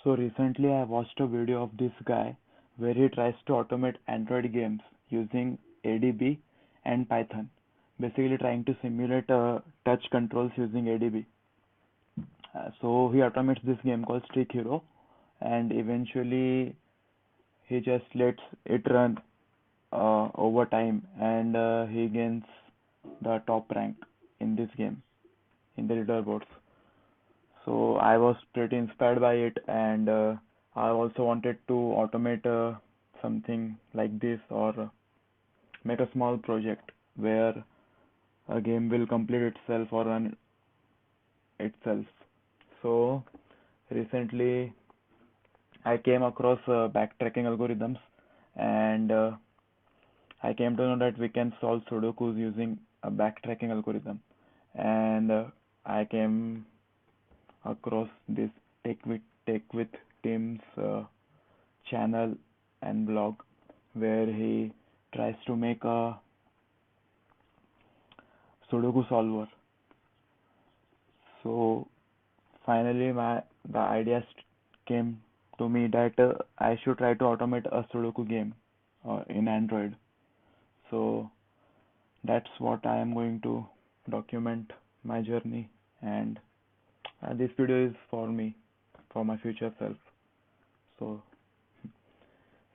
So recently I watched a video of this guy where he tries to automate Android games using ADB and Python, basically trying to simulate touch controls using ADB. So he automates this game called Streak Hero, and eventually he just lets it run over time, and he gains the top rank in this game in the leaderboards. So I was pretty inspired by it, and I also wanted to automate something like this, or make a small project where a game will complete itself or run itself. So recently I came across backtracking algorithms, and I came to know that we can solve Sudokus using a backtracking algorithm. And I came across this Tech with Tim's channel and blog where he tries to make a Sudoku solver. So finally, the idea came to me that I should try to automate a Sudoku game in Android. So that's what I am going to document my journey, and this video is for me, for my future self. So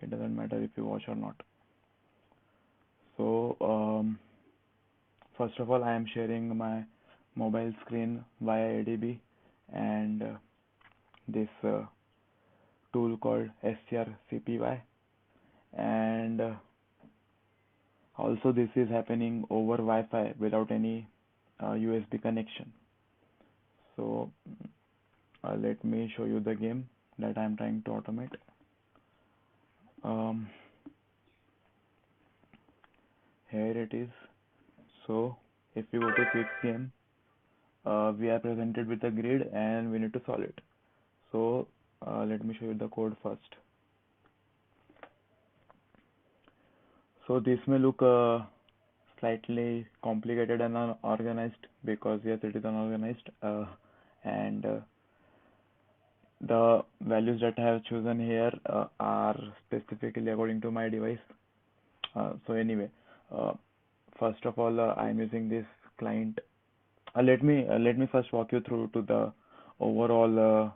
it doesn't matter if you watch or not. So first of all, I am sharing my mobile screen via ADB and this tool called strcpy, and also this is happening over Wi-Fi without any USB connection. So let me show you the game that I am trying to automate. Um, Here it is. So if you go to quick game, we are presented with a grid and we need to solve it. So let me show you the code first. So this may look slightly complicated and unorganized because yes, it is unorganized, and the values that I have chosen here are specifically according to my device. So anyway, uh, first of all, I am using this client. Let me first walk you through to the overall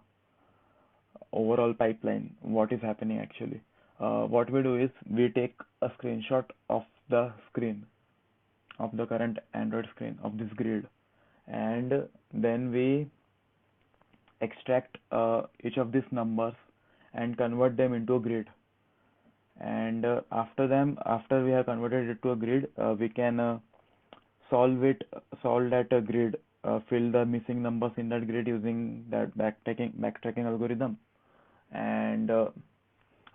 overall pipeline. What is happening actually? What we do is we take a screenshot of the screen, of the current Android screen of this grid, and then we extract each of these numbers and convert them into a grid. And after we have converted it to a grid, we can solve that grid, fill the missing numbers in that grid using that backtracking algorithm. And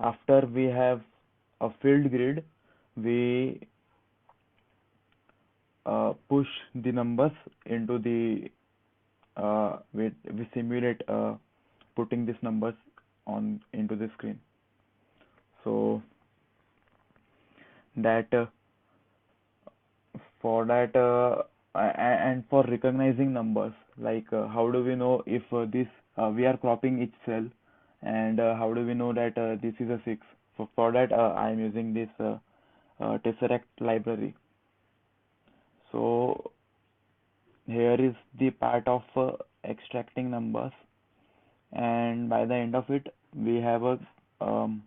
after we have a filled grid, we push the numbers into the we simulate putting these numbers on into the screen. So that for that and for recognizing numbers, like how do we know if this we are cropping each cell, and how do we know that this is a 6? So for that I am using this tesseract library. So here is the part of extracting numbers, and by the end of it we have a um,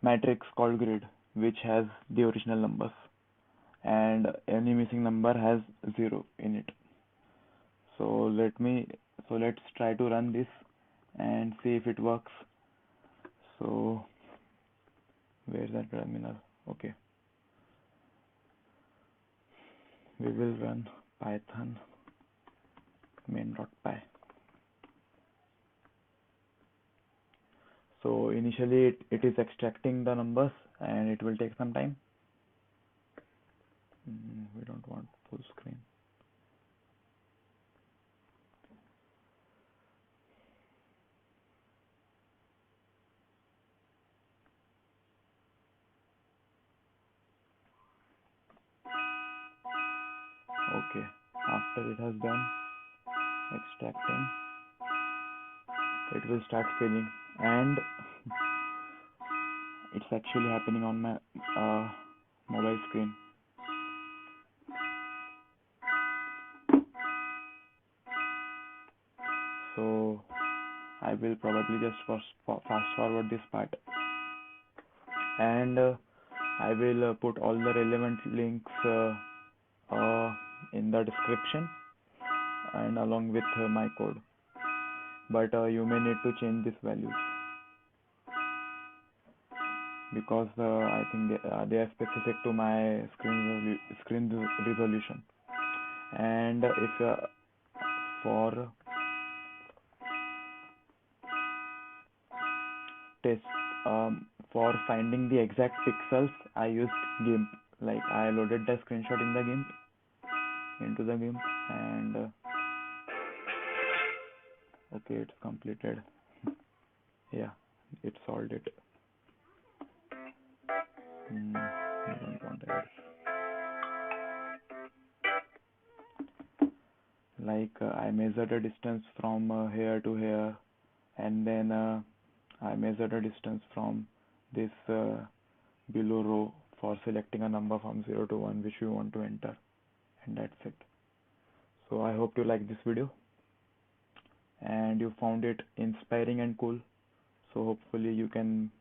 matrix called grid which has the original numbers, and any missing number has 0 in it. So let's try to run this and see if it works. So where's that terminal? Okay, we will run python main.py. So initially it is extracting the numbers and it will take some time. We don't want full screen. Okay, after it has done extracting, it will start filling, and it's actually happening on my mobile screen. So I will probably just fast forward this part, and I will put all the relevant links in the description and along with my code. But you may need to change these values because I think they are specific to my screen resolution. And if for test for finding the exact pixels, I used GIMP. Like I loaded the screenshot in the GIMP into the GIMP, and okay, it's completed. Yeah, it solved it. I don't want ads. Like I measured a distance from here to here, and then I measured a distance from this below row for selecting a number from 0 to 1 which you want to enter, and that's it. So I hope you like this video and you found it inspiring and cool. So hopefully you can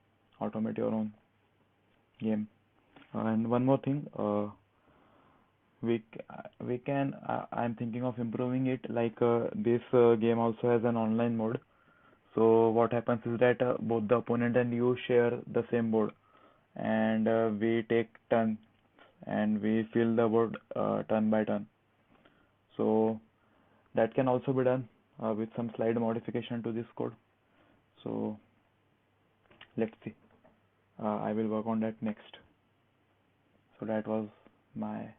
automate your own game. And one more thing, we can I'm thinking of improving it. Like this game also has an online mode. So what happens is that both the opponent and you share the same board, and we take turns and we fill the board turn by turn. So that can also be done with some slide modification to this code. So let's see. I will work on that next. So that was my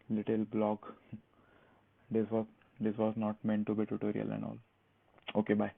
little blog. This was this was not meant to be tutorial and all. Okay, bye.